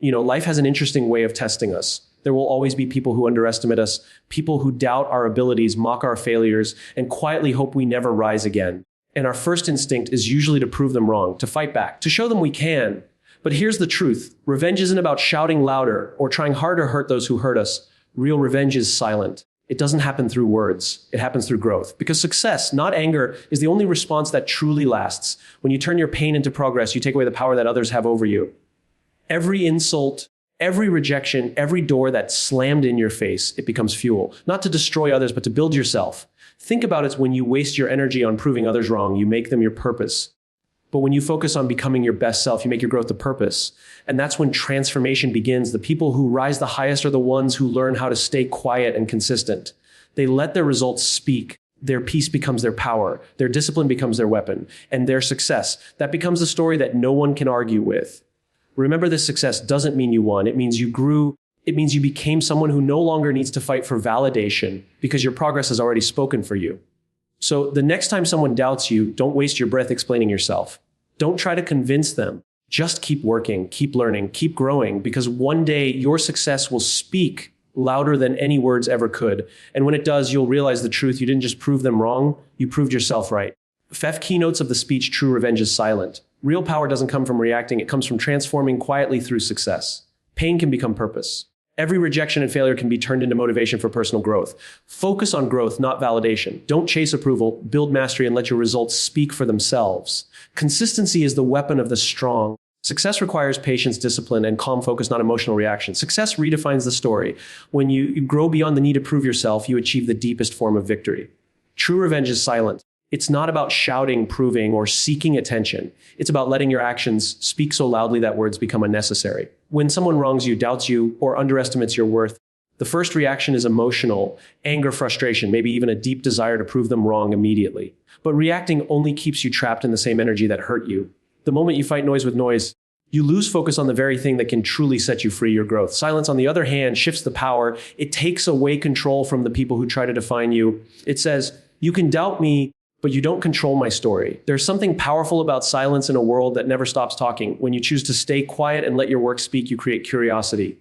Life has an interesting way of testing us. There will always be people who underestimate us, people who doubt our abilities, mock our failures, and quietly hope we never rise again. And our first instinct is usually to prove them wrong, to fight back, to show them we can. But here's the truth. Revenge isn't about shouting louder or trying harder to hurt those who hurt us. Real revenge is silent. It doesn't happen through words. It happens through growth. Because success, not anger, is the only response that truly lasts. When you turn your pain into progress, you take away the power that others have over you. Every insult, every rejection, every door that's slammed in your face, it becomes fuel. Not to destroy others, but to build yourself. Think about it when you waste your energy on proving others wrong, you make them your purpose. But when you focus on becoming your best self, you make your growth the purpose. And that's when transformation begins. The people who rise the highest are the ones who learn how to stay quiet and consistent. They let their results speak. Their peace becomes their power. Their discipline becomes their weapon. And their success, that becomes the story that no one can argue with. Remember, this success doesn't mean you won. It means you grew. It means you became someone who no longer needs to fight for validation because your progress has already spoken for you. So the next time someone doubts you, don't waste your breath explaining yourself. Don't try to convince them. Just keep working, keep learning, keep growing, because one day your success will speak louder than any words ever could. And when it does, you'll realize the truth. You didn't just prove them wrong, you proved yourself right. Fifth keynotes of the speech, true revenge is silent. Real power doesn't come from reacting, it comes from transforming quietly through success. Pain can become purpose. Every rejection and failure can be turned into motivation for personal growth. Focus on growth, not validation. Don't chase approval, build mastery, and let your results speak for themselves. Consistency is the weapon of the strong. Success requires patience, discipline, and calm focus, not emotional reaction. Success redefines the story. When you grow beyond the need to prove yourself, you achieve the deepest form of victory. True revenge is silent. It's not about shouting, proving, or seeking attention. It's about letting your actions speak so loudly that words become unnecessary. When someone wrongs you, doubts you, or underestimates your worth, the first reaction is emotional, anger, frustration, maybe even a deep desire to prove them wrong immediately. But reacting only keeps you trapped in the same energy that hurt you. The moment you fight noise with noise, you lose focus on the very thing that can truly set you free, your growth. Silence, on the other hand, shifts the power. It takes away control from the people who try to define you. It says, you can doubt me, but you don't control my story. There's something powerful about silence in a world that never stops talking. When you choose to stay quiet and let your work speak, you create curiosity.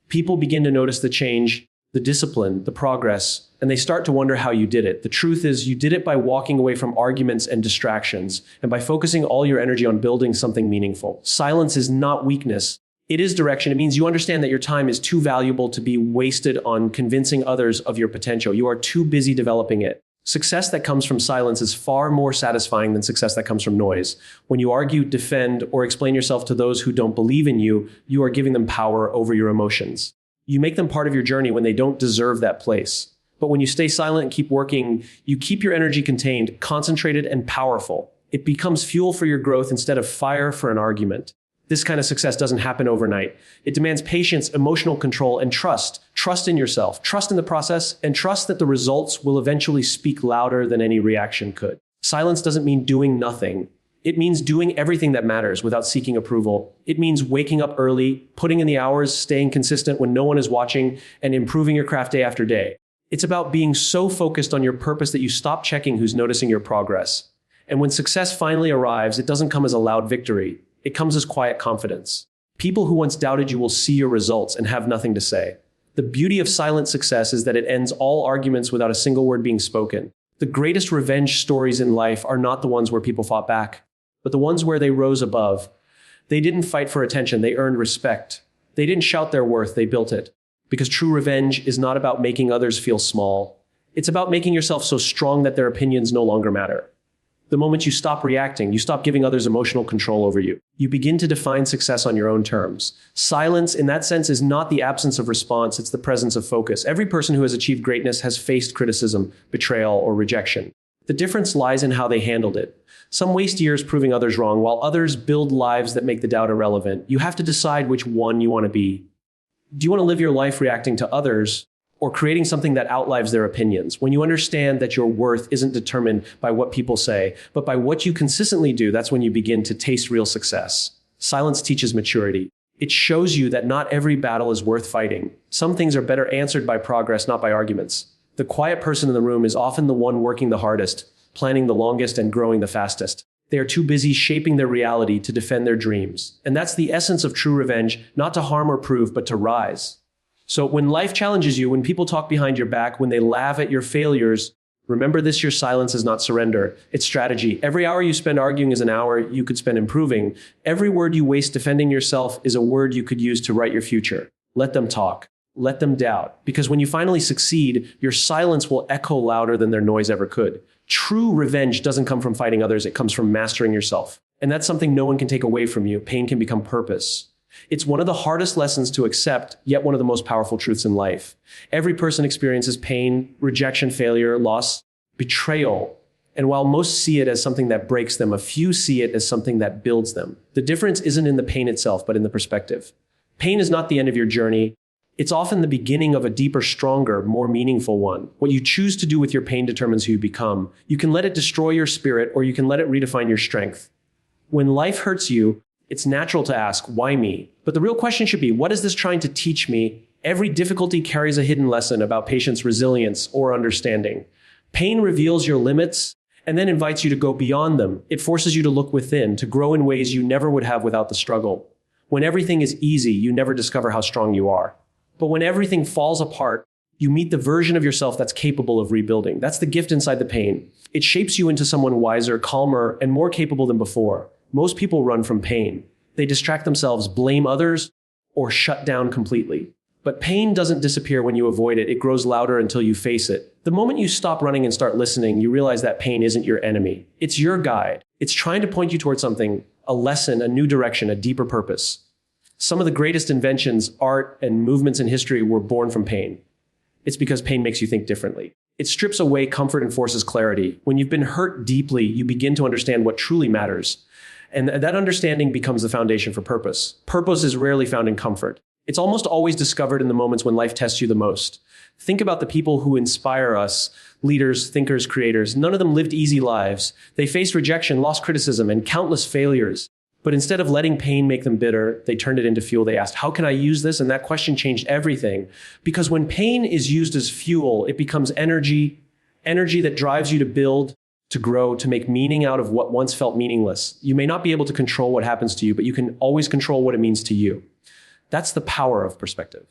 People begin to notice the change, the discipline, the progress, and they start to wonder how you did it. The truth is, you did it by walking away from arguments and distractions, and by focusing all your energy on building something meaningful. Silence is not weakness. It is direction. It means you understand that your time is too valuable to be wasted on convincing others of your potential. You are too busy developing it. Success that comes from silence is far more satisfying than success that comes from noise. When you argue, defend, or explain yourself to those who don't believe in you, you are giving them power over your emotions. You make them part of your journey when they don't deserve that place. But when you stay silent and keep working, you keep your energy contained, concentrated, and powerful. It becomes fuel for your growth instead of fire for an argument. This kind of success doesn't happen overnight. It demands patience, emotional control, and trust. Trust in yourself, trust in the process, and trust that the results will eventually speak louder than any reaction could. Silence doesn't mean doing nothing. It means doing everything that matters without seeking approval. It means waking up early, putting in the hours, staying consistent when no one is watching, and improving your craft day after day. It's about being so focused on your purpose that you stop checking who's noticing your progress. And when success finally arrives, it doesn't come as a loud victory. It comes as quiet confidence. People who once doubted you will see your results and have nothing to say. The beauty of silent success is that it ends all arguments without a single word being spoken. The greatest revenge stories in life are not the ones where people fought back, but the ones where they rose above. They didn't fight for attention, they earned respect. They didn't shout their worth, they built it. Because true revenge is not about making others feel small. It's about making yourself so strong that their opinions no longer matter. The moment you stop reacting, you stop giving others emotional control over you. You begin to define success on your own terms. Silence, in that sense, is not the absence of response, it's the presence of focus. Every person who has achieved greatness has faced criticism, betrayal, or rejection. The difference lies in how they handled it. Some waste years proving others wrong, while others build lives that make the doubt irrelevant. You have to decide which one you want to be. Do you want to live your life reacting to others, or creating something that outlives their opinions? When you understand that your worth isn't determined by what people say, but by what you consistently do, that's when you begin to taste real success. Silence teaches maturity. It shows you that not every battle is worth fighting. Some things are better answered by progress, not by arguments. The quiet person in the room is often the one working the hardest, planning the longest, and growing the fastest. They are too busy shaping their reality to defend their dreams. And that's the essence of true revenge, not to harm or prove, but to rise. So when life challenges you, when people talk behind your back, when they laugh at your failures, remember this: your silence is not surrender. It's strategy. Every hour you spend arguing is an hour you could spend improving. Every word you waste defending yourself is a word you could use to write your future. Let them talk. Let them doubt. Because when you finally succeed, your silence will echo louder than their noise ever could. True revenge doesn't come from fighting others. It comes from mastering yourself. And that's something no one can take away from you. Pain can become purpose. It's one of the hardest lessons to accept, yet one of the most powerful truths in life. Every person experiences pain, rejection, failure, loss, betrayal. And while most see it as something that breaks them, a few see it as something that builds them. The difference isn't in the pain itself, but in the perspective. Pain is not the end of your journey. It's often the beginning of a deeper, stronger, more meaningful one. What you choose to do with your pain determines who you become. You can let it destroy your spirit, or you can let it redefine your strength. When life hurts you, it's natural to ask, why me? But the real question should be, what is this trying to teach me? Every difficulty carries a hidden lesson about patience, resilience, or understanding. Pain reveals your limits and then invites you to go beyond them. It forces you to look within, to grow in ways you never would have without the struggle. When everything is easy, you never discover how strong you are. But when everything falls apart, you meet the version of yourself that's capable of rebuilding. That's the gift inside the pain. It shapes you into someone wiser, calmer, and more capable than before. Most people run from pain. They distract themselves, blame others, or shut down completely. But pain doesn't disappear when you avoid it. It grows louder until you face it. The moment you stop running and start listening, you realize that pain isn't your enemy. It's your guide. It's trying to point you towards something, a lesson, a new direction, a deeper purpose. Some of the greatest inventions, art, and movements in history were born from pain. It's because pain makes you think differently. It strips away comfort and forces clarity. When you've been hurt deeply, you begin to understand what truly matters. And that understanding becomes the foundation for purpose. Purpose is rarely found in comfort. It's almost always discovered in the moments when life tests you the most. Think about the people who inspire us, leaders, thinkers, creators. None of them lived easy lives. They faced rejection, lost criticism, and countless failures. But instead of letting pain make them bitter, they turned it into fuel. They asked, how can I use this? And that question changed everything. Because when pain is used as fuel, it becomes energy that drives you to build, to grow, to make meaning out of what once felt meaningless. You may not be able to control what happens to you, but you can always control what it means to you. That's the power of perspective.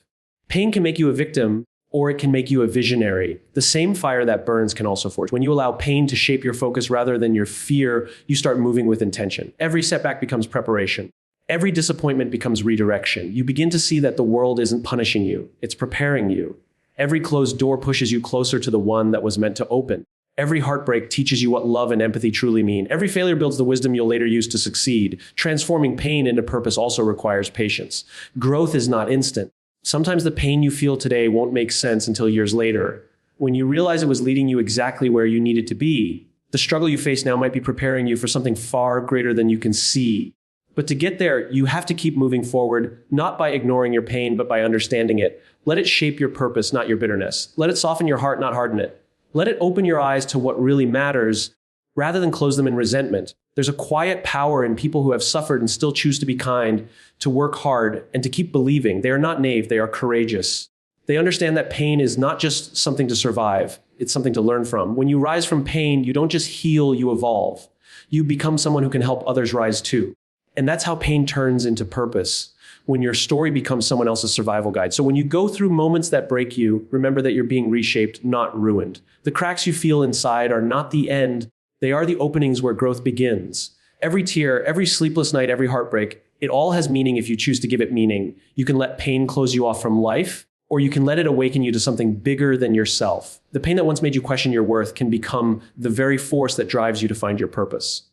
Pain can make you a victim, or it can make you a visionary. The same fire that burns can also forge. When you allow pain to shape your focus rather than your fear, you start moving with intention. Every setback becomes preparation. Every disappointment becomes redirection. You begin to see that the world isn't punishing you, it's preparing you. Every closed door pushes you closer to the one that was meant to open. Every heartbreak teaches you what love and empathy truly mean. Every failure builds the wisdom you'll later use to succeed. Transforming pain into purpose also requires patience. Growth is not instant. Sometimes the pain you feel today won't make sense until years later. When you realize it was leading you exactly where you needed to be, the struggle you face now might be preparing you for something far greater than you can see. But to get there, you have to keep moving forward, not by ignoring your pain, but by understanding it. Let it shape your purpose, not your bitterness. Let it soften your heart, not harden it. Let it open your eyes to what really matters, rather than close them in resentment. There's a quiet power in people who have suffered and still choose to be kind, to work hard, and to keep believing. They are not naive, they are courageous. They understand that pain is not just something to survive, it's something to learn from. When you rise from pain, you don't just heal, you evolve. You become someone who can help others rise too. And that's how pain turns into purpose, when your story becomes someone else's survival guide. So when you go through moments that break you, remember that you're being reshaped, not ruined. The cracks you feel inside are not the end. They are the openings where growth begins. Every tear, every sleepless night, every heartbreak, it all has meaning if you choose to give it meaning. You can let pain close you off from life, or you can let it awaken you to something bigger than yourself. The pain that once made you question your worth can become the very force that drives you to find your purpose.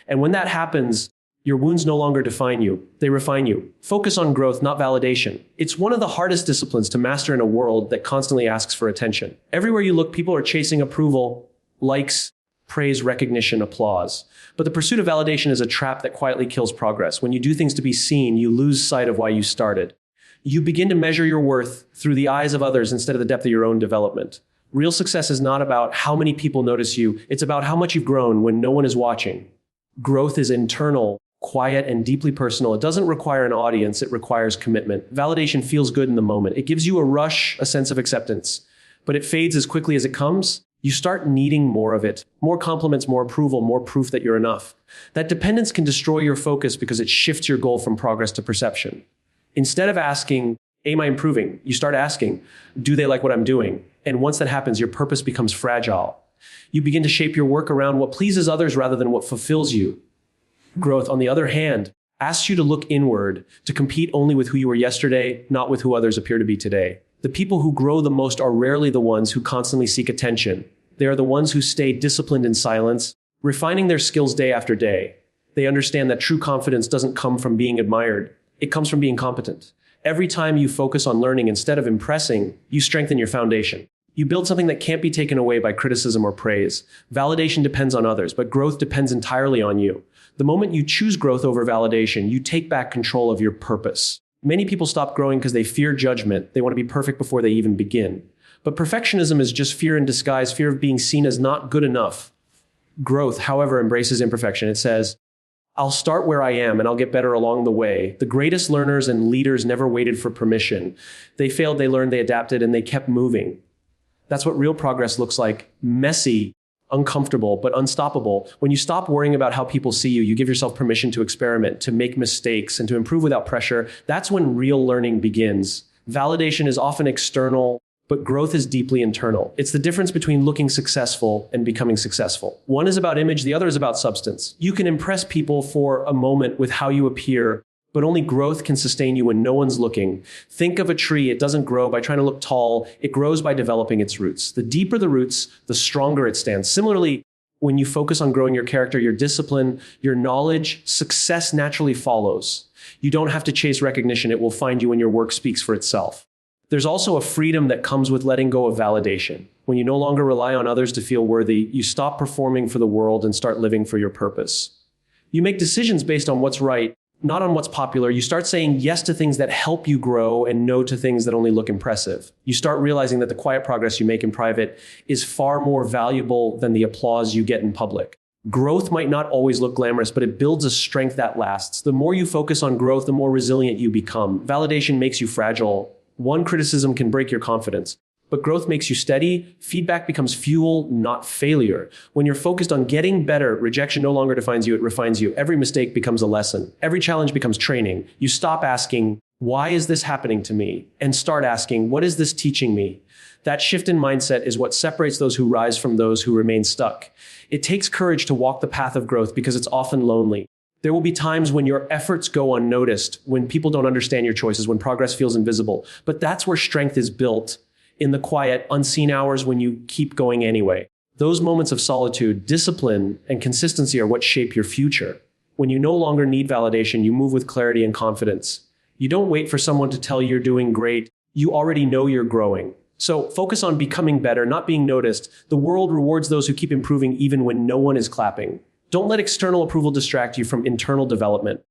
And when that happens, your wounds no longer define you, they refine you. Focus on growth, not validation. It's one of the hardest disciplines to master in a world that constantly asks for attention. Everywhere you look, people are chasing approval, likes, praise, recognition, applause. But the pursuit of validation is a trap that quietly kills progress. When you do things to be seen, you lose sight of why you started. You begin to measure your worth through the eyes of others instead of the depth of your own development. Real success is not about how many people notice you. It's about how much you've grown when no one is watching. Growth is internal, quiet, and deeply personal. It doesn't require an audience, it requires commitment. Validation feels good in the moment. It gives you a rush, a sense of acceptance, but it fades as quickly as it comes. You start needing more of it. More compliments, more approval, more proof that you're enough. That dependence can destroy your focus because it shifts your goal from progress to perception. Instead of asking, am I improving? You start asking, do they like what I'm doing? And once that happens, your purpose becomes fragile. You begin to shape your work around what pleases others rather than what fulfills you. Growth, on the other hand, asks you to look inward, to compete only with who you were yesterday, not with who others appear to be today. The people who grow the most are rarely the ones who constantly seek attention. They are the ones who stay disciplined in silence, refining their skills day after day. They understand that true confidence doesn't come from being admired. It comes from being competent. Every time you focus on learning instead of impressing, you strengthen your foundation. You build something that can't be taken away by criticism or praise. Validation depends on others, but growth depends entirely on you. The moment you choose growth over validation, you take back control of your purpose. Many people stop growing because they fear judgment. They want to be perfect before they even begin. But perfectionism is just fear in disguise, fear of being seen as not good enough. Growth, however, embraces imperfection. It says, I'll start where I am and I'll get better along the way. The greatest learners and leaders never waited for permission. They failed, they learned, they adapted, and they kept moving. That's what real progress looks like. Messy, uncomfortable, but unstoppable. When you stop worrying about how people see you, you give yourself permission to experiment, to make mistakes, and to improve without pressure. That's when real learning begins. Validation is often external, but growth is deeply internal. It's the difference between looking successful and becoming successful. One is about image, the other is about substance. You can impress people for a moment with how you appear, but only growth can sustain you when no one's looking. Think of a tree. It doesn't grow by trying to look tall. It grows by developing its roots. The deeper the roots, the stronger it stands. Similarly, when you focus on growing your character, your discipline, your knowledge, success naturally follows. You don't have to chase recognition. It will find you when your work speaks for itself. There's also a freedom that comes with letting go of validation. When you no longer rely on others to feel worthy, you stop performing for the world and start living for your purpose. You make decisions based on what's right, not on what's popular. You start saying yes to things that help you grow and no to things that only look impressive. You start realizing that the quiet progress you make in private is far more valuable than the applause you get in public. Growth might not always look glamorous, but it builds a strength that lasts. The more you focus on growth, the more resilient you become. Validation makes you fragile. One criticism can break your confidence. But growth makes you steady. Feedback becomes fuel, not failure. When you're focused on getting better, rejection no longer defines you, it refines you. Every mistake becomes a lesson. Every challenge becomes training. You stop asking, why is this happening to me? And start asking, what is this teaching me? That shift in mindset is what separates those who rise from those who remain stuck. It takes courage to walk the path of growth because it's often lonely. There will be times when your efforts go unnoticed, when people don't understand your choices, when progress feels invisible. But that's where strength is built. In the quiet, unseen hours when you keep going anyway. Those moments of solitude, discipline, and consistency are what shape your future. When you no longer need validation, you move with clarity and confidence. You don't wait for someone to tell you you're doing great. You already know you're growing. So focus on becoming better, not being noticed. The world rewards those who keep improving even when no one is clapping. Don't let external approval distract you from internal development.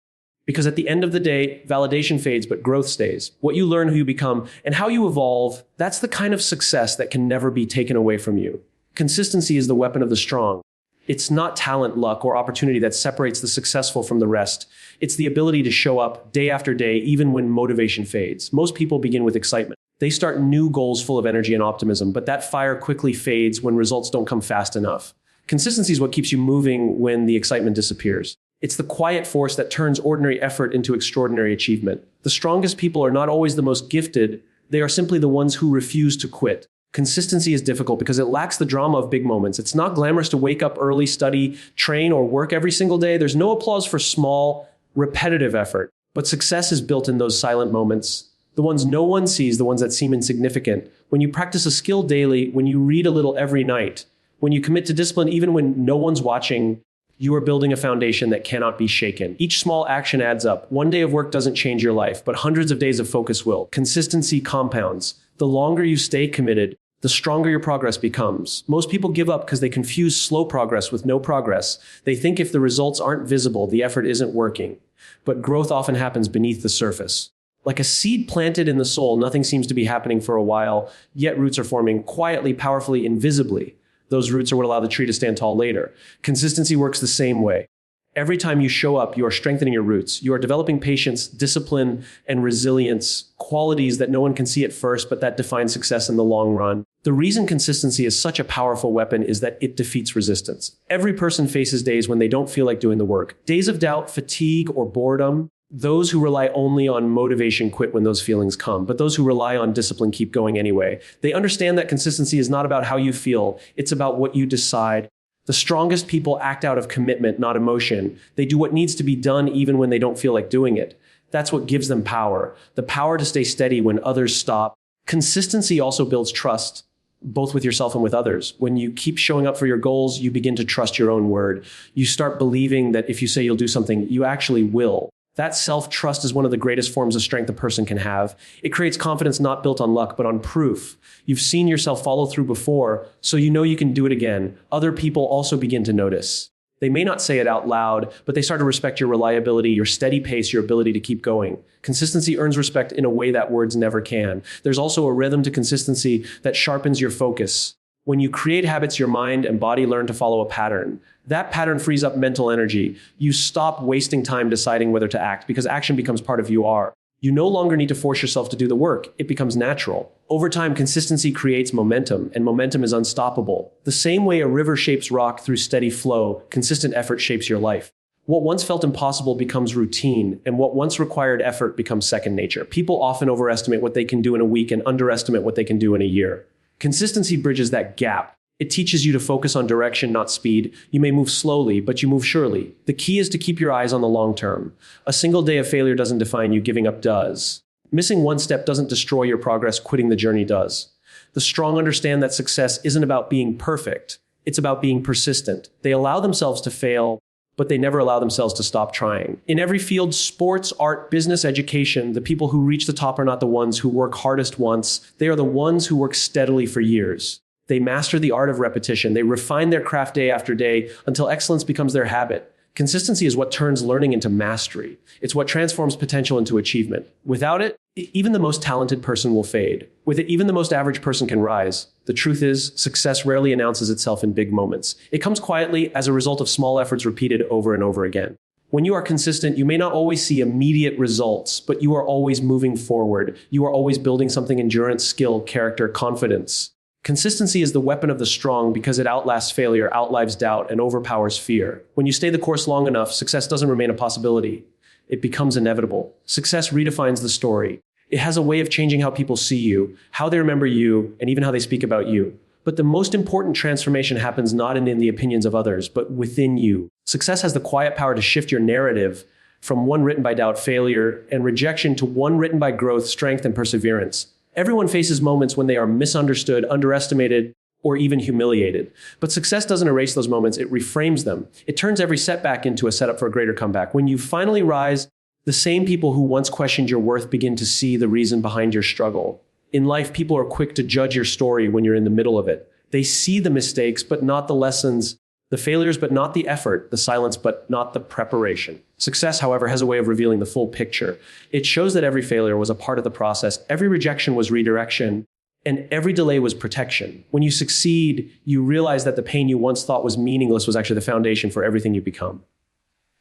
Because at the end of the day, validation fades, but growth stays. What you learn, who you become, and how you evolve, that's the kind of success that can never be taken away from you. Consistency is the weapon of the strong. It's not talent, luck, or opportunity that separates the successful from the rest. It's the ability to show up day after day, even when motivation fades. Most people begin with excitement. They start new goals full of energy and optimism, but that fire quickly fades when results don't come fast enough. Consistency is what keeps you moving when the excitement disappears. It's the quiet force that turns ordinary effort into extraordinary achievement. The strongest people are not always the most gifted. They are simply the ones who refuse to quit. Consistency is difficult because it lacks the drama of big moments. It's not glamorous to wake up early, study, train, or work every single day. There's no applause for small, repetitive effort. But success is built in those silent moments. The ones no one sees, the ones that seem insignificant. When you practice a skill daily, when you read a little every night, when you commit to discipline even when no one's watching, you are building a foundation that cannot be shaken. Each small action adds up. One day of work doesn't change your life, but hundreds of days of focus will. Consistency compounds. The longer you stay committed, the stronger your progress becomes. Most people give up because they confuse slow progress with no progress. They think if the results aren't visible, the effort isn't working. But growth often happens beneath the surface. Like a seed planted in the soil, nothing seems to be happening for a while, yet roots are forming quietly, powerfully, invisibly. Those roots are what allow the tree to stand tall later. Consistency works the same way. Every time you show up, you are strengthening your roots. You are developing patience, discipline, and resilience qualities that no one can see at first, but that define success in the long run. The reason consistency is such a powerful weapon is that it defeats resistance. Every person faces days when they don't feel like doing the work. Days of doubt, fatigue, or boredom. Those who rely only on motivation quit when those feelings come, but those who rely on discipline keep going anyway. They understand that consistency is not about how you feel, it's about what you decide. The strongest people act out of commitment, not emotion. They do what needs to be done even when they don't feel like doing it. That's what gives them power. The power to stay steady when others stop. Consistency also builds trust, both with yourself and with others. When you keep showing up for your goals, you begin to trust your own word. You start believing that if you say you'll do something, you actually will. That self-trust is one of the greatest forms of strength a person can have. It creates confidence not built on luck, but on proof. You've seen yourself follow through before, so you know you can do it again. Other people also begin to notice. They may not say it out loud, but they start to respect your reliability, your steady pace, your ability to keep going. Consistency earns respect in a way that words never can. There's also a rhythm to consistency that sharpens your focus. When you create habits, your mind and body learn to follow a pattern. That pattern frees up mental energy. You stop wasting time deciding whether to act because action becomes part of who you are. You no longer need to force yourself to do the work. It becomes natural. Over time, consistency creates momentum, and momentum is unstoppable. The same way a river shapes rock through steady flow, consistent effort shapes your life. What once felt impossible becomes routine, and what once required effort becomes second nature. People often overestimate what they can do in a week and underestimate what they can do in a year. Consistency bridges that gap. It teaches you to focus on direction, not speed. You may move slowly, but you move surely. The key is to keep your eyes on the long term. A single day of failure doesn't define you, giving up does. Missing one step doesn't destroy your progress, quitting the journey does. The strong understand that success isn't about being perfect. It's about being persistent. They allow themselves to fail, but they never allow themselves to stop trying. In every field, sports, art, business, education, the people who reach the top are not the ones who work hardest once. They are the ones who work steadily for years. They master the art of repetition. They refine their craft day after day until excellence becomes their habit. Consistency is what turns learning into mastery. It's what transforms potential into achievement. Without it, even the most talented person will fade. With it, even the most average person can rise. The truth is, success rarely announces itself in big moments. It comes quietly as a result of small efforts repeated over and over again. When you are consistent, you may not always see immediate results, but you are always moving forward. You are always building something: endurance, skill, character, confidence. Consistency is the weapon of the strong because it outlasts failure, outlives doubt, and overpowers fear. When you stay the course long enough, success doesn't remain a possibility. It becomes inevitable. Success redefines the story. It has a way of changing how people see you, how they remember you, and even how they speak about you. But the most important transformation happens not in the opinions of others, but within you. Success has the quiet power to shift your narrative from one written by doubt, failure, and rejection to one written by growth, strength, and perseverance. Everyone faces moments when they are misunderstood, underestimated, or even humiliated. But success doesn't erase those moments, it reframes them. It turns every setback into a setup for a greater comeback. When you finally rise, the same people who once questioned your worth begin to see the reason behind your struggle. In life, people are quick to judge your story when you're in the middle of it. They see the mistakes, but not the lessons, the failures, but not the effort, the silence, but not the preparation. Success, however, has a way of revealing the full picture. It shows that every failure was a part of the process, every rejection was redirection, and every delay was protection. When you succeed, you realize that the pain you once thought was meaningless was actually the foundation for everything you become.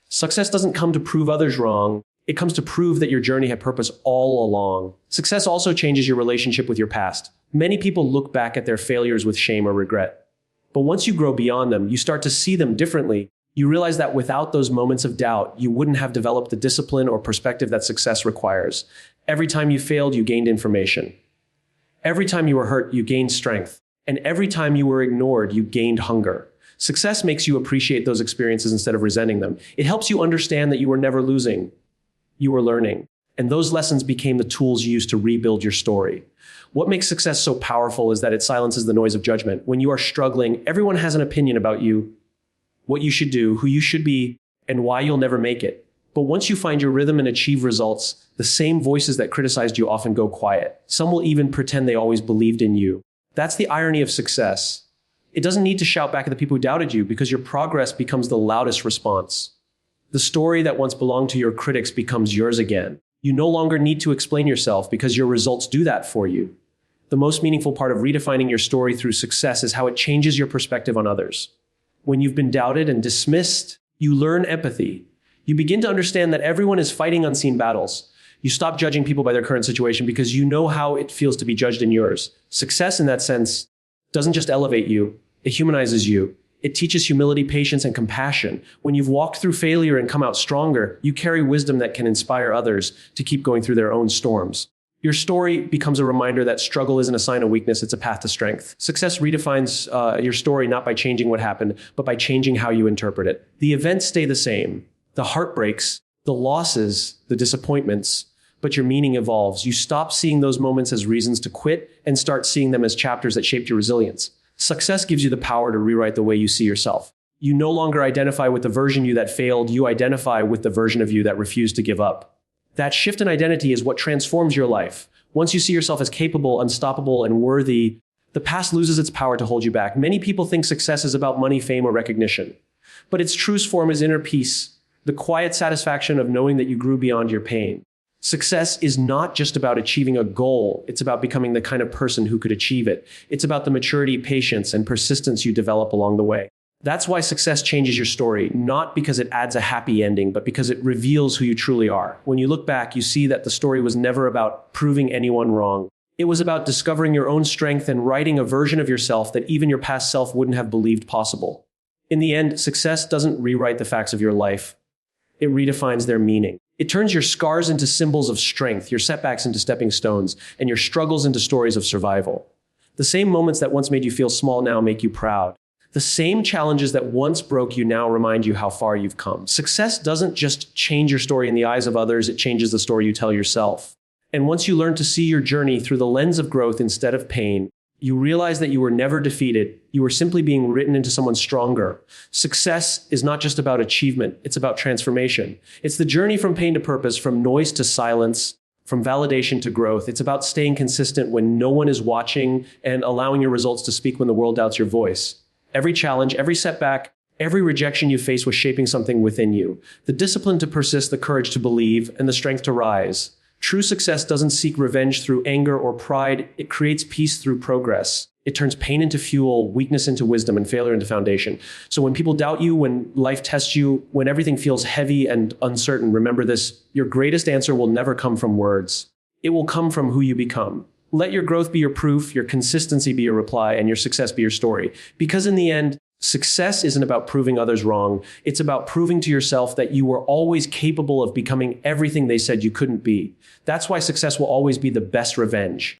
Success doesn't come to prove others wrong. It comes to prove that your journey had purpose all along. Success also changes your relationship with your past. Many people look back at their failures with shame or regret. But once you grow beyond them, you start to see them differently. You realize that without those moments of doubt, you wouldn't have developed the discipline or perspective that success requires. Every time you failed, you gained information. Every time you were hurt, you gained strength. And every time you were ignored, you gained hunger. Success makes you appreciate those experiences instead of resenting them. It helps you understand that you were never losing. You were learning. And those lessons became the tools used to rebuild your story. What makes success so powerful is that it silences the noise of judgment. When you are struggling, everyone has an opinion about you, what you should do, who you should be, and why you'll never make it. But once you find your rhythm and achieve results, the same voices that criticized you often go quiet. Some will even pretend they always believed in you. That's the irony of success. It doesn't need to shout back at the people who doubted you because your progress becomes the loudest response. The story that once belonged to your critics becomes yours again. You no longer need to explain yourself because your results do that for you. The most meaningful part of redefining your story through success is how it changes your perspective on others. When you've been doubted and dismissed, you learn empathy. You begin to understand that everyone is fighting unseen battles. You stop judging people by their current situation because you know how it feels to be judged in yours. Success in that sense doesn't just elevate you, it humanizes you. It teaches humility, patience, and compassion. When you've walked through failure and come out stronger, you carry wisdom that can inspire others to keep going through their own storms. Your story becomes a reminder that struggle isn't a sign of weakness, it's a path to strength. Success redefines your story not by changing what happened, but by changing how you interpret it. The events stay the same, the heartbreaks, the losses, the disappointments, but your meaning evolves. You stop seeing those moments as reasons to quit and start seeing them as chapters that shaped your resilience. Success gives you the power to rewrite the way you see yourself. You no longer identify with the version of you that failed, you identify with the version of you that refused to give up. That shift in identity is what transforms your life. Once you see yourself as capable, unstoppable, and worthy, the past loses its power to hold you back. Many people think success is about money, fame, or recognition. But its truest form is inner peace, the quiet satisfaction of knowing that you grew beyond your pain. Success is not just about achieving a goal, it's about becoming the kind of person who could achieve it. It's about the maturity, patience, and persistence you develop along the way. That's why success changes your story, not because it adds a happy ending, but because it reveals who you truly are. When you look back, you see that the story was never about proving anyone wrong. It was about discovering your own strength and writing a version of yourself that even your past self wouldn't have believed possible. In the end, success doesn't rewrite the facts of your life. It redefines their meaning. It turns your scars into symbols of strength, your setbacks into stepping stones, and your struggles into stories of survival. The same moments that once made you feel small now make you proud. The same challenges that once broke you now remind you how far you've come. Success doesn't just change your story in the eyes of others, it changes the story you tell yourself. And once you learn to see your journey through the lens of growth instead of pain, you realize that you were never defeated. You were simply being written into someone stronger. Success is not just about achievement, it's about transformation. It's the journey from pain to purpose, from noise to silence, from validation to growth. It's about staying consistent when no one is watching and allowing your results to speak when the world doubts your voice. Every challenge, every setback, every rejection you face was shaping something within you. The discipline to persist, the courage to believe, and the strength to rise. True success doesn't seek revenge through anger or pride. It creates peace through progress. It turns pain into fuel, weakness into wisdom, and failure into foundation. So when people doubt you, when life tests you, when everything feels heavy and uncertain, remember this: your greatest answer will never come from words. It will come from who you become. Let your growth be your proof, your consistency be your reply, and your success be your story. Because in the end, success isn't about proving others wrong. It's about proving to yourself that you were always capable of becoming everything they said you couldn't be. That's why success will always be the best revenge.